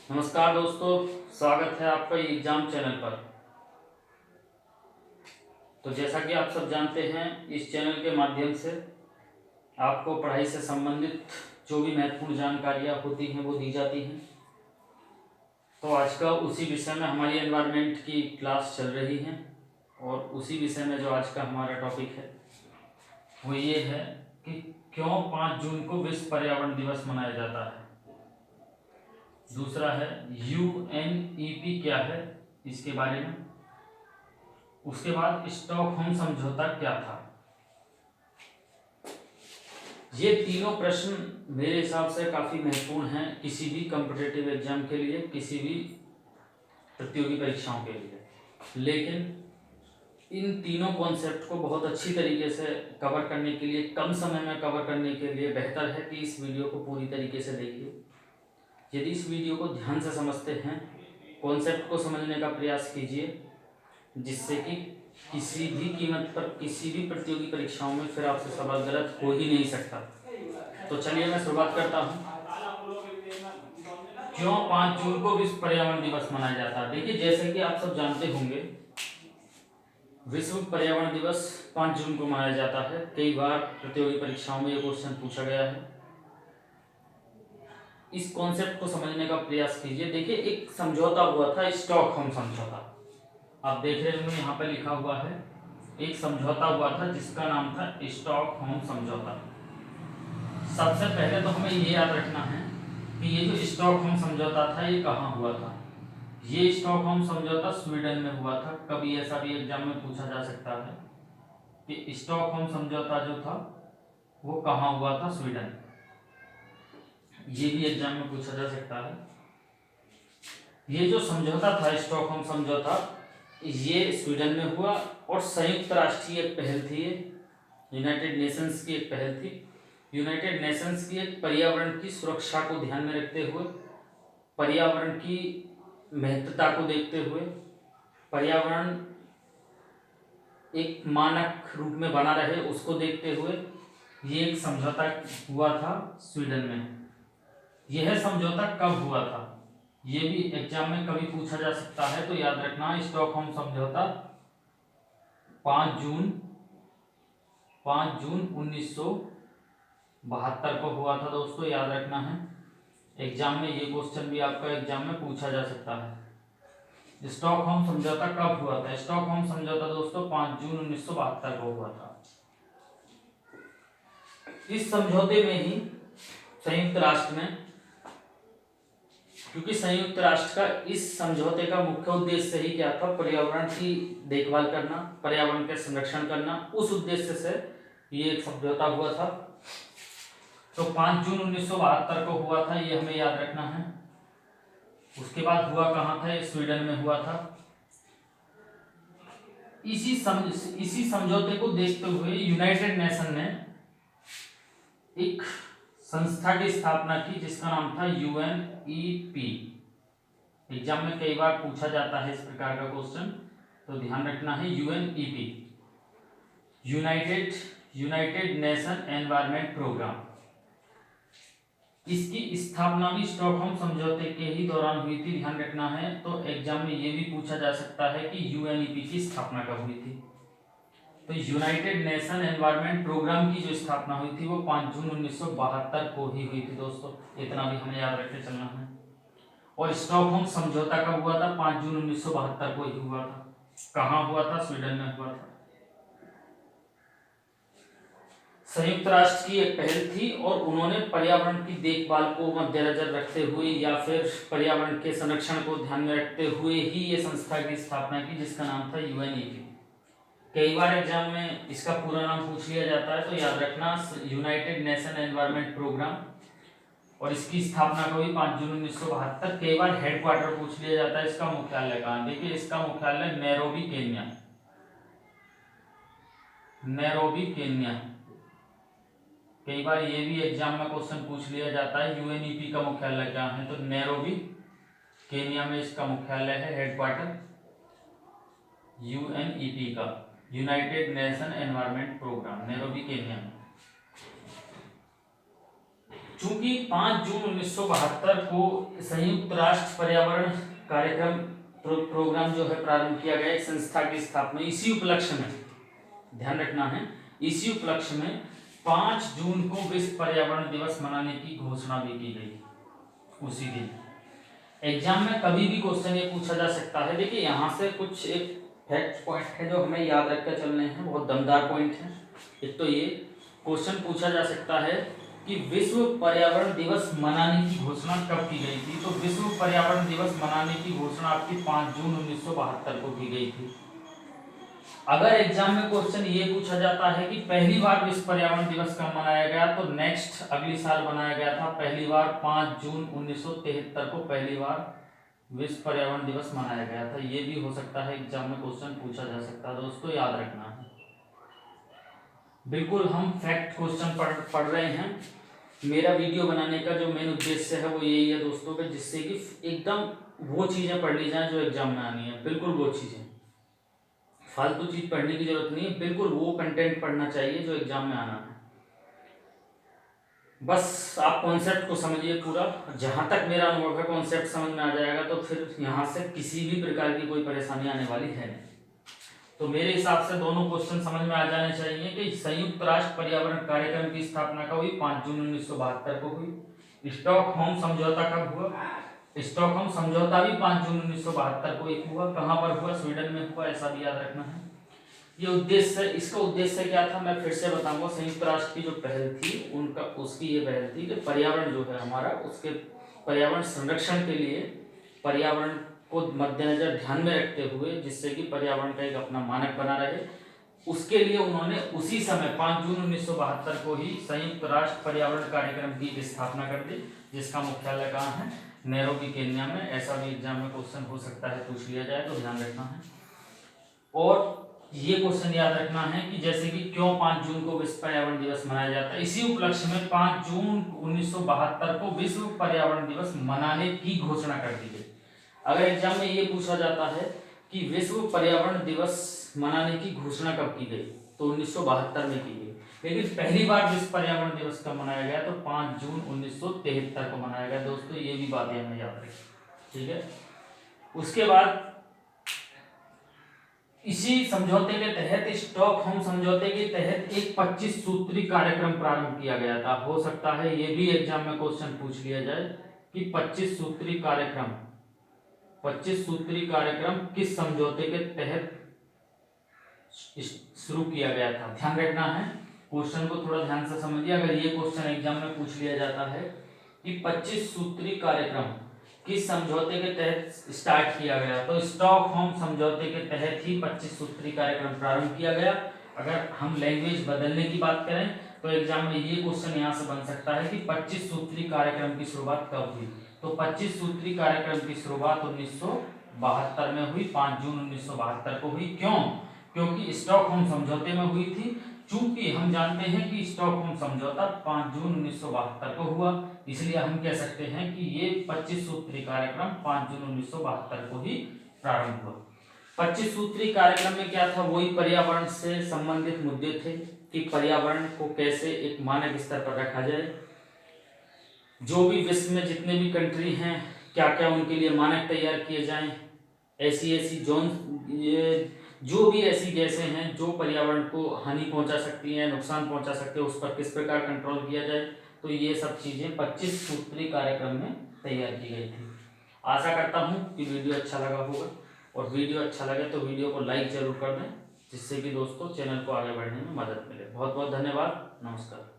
नमस्कार दोस्तों, स्वागत है आपका एग्जाम चैनल पर। तो जैसा कि आप सब जानते हैं, इस चैनल के माध्यम से आपको पढ़ाई से संबंधित जो भी महत्वपूर्ण जानकारियाँ होती हैं वो दी जाती हैं। तो आज का उसी विषय में हमारी एनवायरनमेंट की क्लास चल रही है और उसी विषय में जो आज का हमारा टॉपिक है वो ये है कि क्यों 5 जून को विश्व पर्यावरण दिवस मनाया जाता है। दूसरा है UNEP क्या है, इसके बारे में। उसके बाद स्टॉकहोम समझौता क्या था। ये तीनों प्रश्न मेरे हिसाब से काफ़ी महत्वपूर्ण हैं किसी भी कॉम्पिटिटिव एग्जाम के लिए, किसी भी प्रतियोगी परीक्षाओं के लिए। लेकिन इन तीनों कॉन्सेप्ट को बहुत अच्छी तरीके से कवर करने के लिए, कम समय में कवर करने के लिए बेहतर है कि इस वीडियो को पूरी तरीके से देखिए। यदि इस वीडियो को ध्यान से समझते हैं, कॉन्सेप्ट को समझने का प्रयास कीजिए, जिससे कि किसी भी कीमत पर किसी भी प्रतियोगी परीक्षाओं में फिर आपसे सवाल गलत हो ही नहीं सकता। तो चलिए मैं शुरुआत करता हूँ। क्यों 5 जून को विश्व पर्यावरण दिवस मनाया जाता है। देखिए, जैसे कि आप सब जानते होंगे, विश्व पर्यावरण दिवस 5 जून को मनाया जाता है। कई बार प्रतियोगी परीक्षाओं में ये क्वेश्चन पूछा गया है। इस कॉन्सेप्ट को समझने का प्रयास कीजिए। देखिए, एक समझौता हुआ था, स्टॉकहोम समझौता। आप देख रहे होंगे यहाँ पे लिखा हुआ है, एक समझौता हुआ था जिसका नाम था स्टॉकहोम समझौता। सबसे पहले तो हमें ये याद रखना है कि ये जो स्टॉकहोम समझौता था ये कहाँ हुआ था। ये स्टॉकहोम समझौता स्वीडन में हुआ था। कभी ऐसा भी एग्जाम में पूछा जा सकता है कि स्टॉकहोम समझौता जो था वो कहाँ हुआ था, स्वीडन। ये भी एग्जाम में पूछा जा सकता है। ये जो समझौता था स्टॉकहोम समझौता, ये स्वीडन में हुआ और संयुक्त राष्ट्र की एक पहल थी, यूनाइटेड नेशंस की एक पहल थी। यूनाइटेड नेशंस की एक पर्यावरण की सुरक्षा को ध्यान में रखते हुए, पर्यावरण की महत्वता को देखते हुए, पर्यावरण एक मानक रूप में बना रहे उसको देखते हुए ये एक समझौता हुआ था स्वीडन में। यह समझौता कब हुआ था, ये भी एग्जाम में कभी पूछा जा सकता है। तो याद रखना, स्टॉकहोम समझौता 5 जून 1972 को हुआ था दोस्तों, याद रखना है। एग्जाम में ये क्वेश्चन भी आपका एग्जाम में पूछा जा सकता है। स्टॉकहोम समझौता कब हुआ था। स्टॉकहोम समझौता दोस्तों 5 जून 1972 को हुआ था। इस समझौते में ही संयुक्त राष्ट्र में, क्योंकि संयुक्त राष्ट्र का इस समझौते का मुख्य उद्देश्य ही क्या था, पर्यावरण की देखभाल करना, पर्यावरण के संरक्षण करना, उस उद्देश्य से ये एक समझौता हुआ था। तो 5 जून 1972 को हुआ था, ये हमें याद रखना है। उसके बाद हुआ कहाँ था, ये स्वीडन में हुआ था। इसी समझौते को देखते हुए यूनाइटेड नेशन ने एक संस्था की स्थापना की जिसका नाम था UNEP। एग्जाम में कई बार पूछा जाता है इस प्रकार का क्वेश्चन, तो ध्यान रखना है। UNEP, United Nation Environment Programme. इसकी स्थापना भी स्टॉकहोम समझौते के ही दौरान हुई थी, ध्यान रखना है। तो एग्जाम में ये भी पूछा जा सकता है कि UNEP की स्थापना कब हुई थी। तो यूनाइटेड नेशन एनवायरनमेंट प्रोग्राम की जो स्थापना हुई थी वो 5 जून 1972 को ही हुई थी दोस्तों, इतना भी हमें याद रखते चलना है। और स्टॉकहोम समझौता कब हुआ था, 5 जून 1972 को ही हुआ था। कहाँ हुआ था, स्वीडन में हुआ था। संयुक्त राष्ट्र की एक पहल थी और उन्होंने पर्यावरण की देखभाल को मद्देनजर रखते हुए या फिर पर्यावरण के संरक्षण को ध्यान में रखते हुए ही ये संस्था की स्थापना की जिसका नाम था UNEP। कई बार एग्जाम में इसका पूरा नाम पूछ लिया जाता है, तो याद रखना, यूनाइटेड नेशन एनवायरनमेंट प्रोग्राम। और इसकी स्थापना को भी 5 जून 1972। कई बार हेडक्वार्टर पूछ लिया जाता है, इसका मुख्यालय कहाँ। देखिए, इसका मुख्यालय नैरोबी, केन्या। Nairobi, Kenya. कई बार ये भी एग्जाम में क्वेश्चन पूछ लिया जाता है, UNEP का मुख्यालय क्या है, तो नैरोबी, केन्या में इसका मुख्यालय है, हेडक्वार्टर UNEP का, United Nation Environment Programme, Nairobi, Kenya में। चूंकि 5 जून 1972 को संयुक्त राष्ट्र पर्यावरण कार्यक्रम प्रोग्राम जो है प्रारंभ किया गया, एक संस्था की स्थापना, इसी उपलक्ष्य में, ध्यान रखना है, इसी उपलक्ष्य में 5 जून को विश्व पर्यावरण दिवस मनाने की घोषणा भी की गई उसी दिन। एग्जाम में कभी भी क्वेश्चन ये पूछा जा सकता है। देखिए यहाँ से कुछ एक फैक्ट पॉइंट है जो हमें याद रखकर चलने हैं, बहुत दमदार पॉइंट है। एक तो ये क्वेश्चन पूछा जा सकता है कि विश्व पर्यावरण दिवस मनाने की घोषणा कब की गई थी। तो विश्व पर्यावरण दिवस मनाने की घोषणा आपकी 5 जून 1972 को की गई थी। अगर एग्जाम में क्वेश्चन ये पूछा जाता है कि पहली बार विश्व पर्यावरण दिवस कब मनाया गया, तो नेक्स्ट अगली साल बनाया गया था, पहली बार 5 जून 1973 को पहली बार विश्व पर्यावरण दिवस मनाया गया था। ये भी हो सकता है एग्जाम में क्वेश्चन पूछा जा सकता है, दोस्तों याद रखना है। बिल्कुल हम फैक्ट क्वेश्चन पढ़ रहे हैं। मेरा वीडियो बनाने का जो मेन उद्देश्य है वो यही है दोस्तों कि जिससे कि एकदम वो चीज़ें पढ़ ली जाएं जो एग्जाम में आनी है। बिल्कुल वो चीज़ें, फालतू चीज़ पढ़ने की जरूरत नहीं है, बिल्कुल वो कंटेंट पढ़ना चाहिए जो एग्जाम में आना है। बस आप कॉन्सेप्ट को समझिए पूरा। जहाँ तक मेरा अनुभव है कॉन्सेप्ट समझ में आ जाएगा तो फिर यहाँ से किसी भी प्रकार की कोई परेशानी आने वाली है नहीं। तो मेरे हिसाब से दोनों क्वेश्चन समझ में आ जाने चाहिए कि संयुक्त राष्ट्र पर्यावरण कार्यक्रम की स्थापना कब हुई, 5 जून 1972 को हुई। स्टॉकहोम समझौता कब हुआ, स्टॉकहोम समझौता भी 5 जून 1972 को एक हुआ। कहाँ पर हुआ, स्वीडन में हुआ, ऐसा भी याद रखना है। ये उद्देश्य, इसका उद्देश्य क्या था मैं फिर से बताऊंगा। संयुक्त राष्ट्र की जो पहल थी उनका, उसकी ये पहल थी कि पर्यावरण जो है हमारा, उसके पर्यावरण संरक्षण के लिए, पर्यावरण को मद्देनजर ध्यान में रखते हुए, जिससे कि पर्यावरण का एक अपना मानक बना रहे, उसके लिए उन्होंने उसी समय 5 जून 1972 को ही संयुक्त राष्ट्र पर्यावरण कार्यक्रम की स्थापना कर दी, जिसका मुख्यालय कहाँ है, नैरोबी केन्या में। ऐसा भी एग्जाम में क्वेश्चन हो सकता है, पूछ लिया जाए तो ध्यान रखना है। और ये क्वेश्चन याद रखना है कि जैसे कि क्यों 5 जून को विश्व पर्यावरण दिवस मनाया जाता है। इसी उपलक्ष्य में 5 जून 1972 को विश्व पर्यावरण दिवस मनाने की घोषणा कर दी गई। अगर एग्जाम में ये पूछा जाता है कि विश्व पर्यावरण दिवस मनाने की घोषणा कब की गई, तो 1972 में की गई। लेकिन पहली बार विश्व पर्यावरण दिवस कब मनाया गया, तो 5 जून 1973 को मनाया गया। दोस्तों ये भी बातें हमें याद रखें, ठीक है। उसके बाद इसी समझौते के तहत, स्टॉकहोम समझौते के तहत एक 25 सूत्री कार्यक्रम प्रारंभ किया गया था। हो सकता है ये भी एग्जाम में क्वेश्चन पूछ लिया जाए कि 25 सूत्री कार्यक्रम, 25 सूत्री कार्यक्रम किस समझौते के तहत शुरू किया गया था। ध्यान रखना है, क्वेश्चन को थोड़ा ध्यान से समझिए। अगर ये क्वेश्चन एग्जाम में पूछ लिया जाता है कि 25 सूत्री कार्यक्रम किस समझौते के तहत स्टार्ट किया गया, तो स्टॉकहोम समझौते के तहत ही 25 सूत्री कार्यक्रम प्रारंभ किया गया। अगर हम लैंग्वेज बदलने की बात करें तो एग्जाम में ये क्वेश्चन यहाँ से बन सकता है कि 25 सूत्री कार्यक्रम की शुरुआत कब हुई, तो 25 सूत्री कार्यक्रम की शुरुआत 1972 में हुई, 5 जून 1972 को हुई। क्यों, क्योंकि स्टॉकहोम समझौते में हुई थी। चूंकि हम जानते हैं कि स्टॉकहोम समझौता 5 जून 1972 को हुआ, इसलिए हम कह सकते हैं कि ये 25 सूत्री कार्यक्रम 5 जून 1972 को ही प्रारंभ हुआ। 25 सूत्री कार्यक्रम में क्या था, वही पर्यावरण से संबंधित मुद्दे थे कि पर्यावरण को कैसे एक मानक स्तर पर रखा जाए। जो भी विश्व में जितने भी कंट्री हैं, क्या क्या उनके लिए मानक तैयार किए जाएं। ऐसी जोन, ये जो भी ऐसी गैसें हैं जो पर्यावरण को हानि पहुंचा सकती हैं, नुकसान पहुंचा सकते हैं, उस पर किस प्रकार कंट्रोल किया जाए। तो ये सब चीजें 25 सूत्री कार्यक्रम में तैयार की गई थी। आशा करता हूं कि वीडियो अच्छा लगा होगा, और वीडियो अच्छा लगे तो वीडियो को लाइक जरूर कर दें, जिससे कि दोस्तों चैनल को आगे बढ़ने में मदद मिले। बहुत बहुत धन्यवाद, नमस्कार।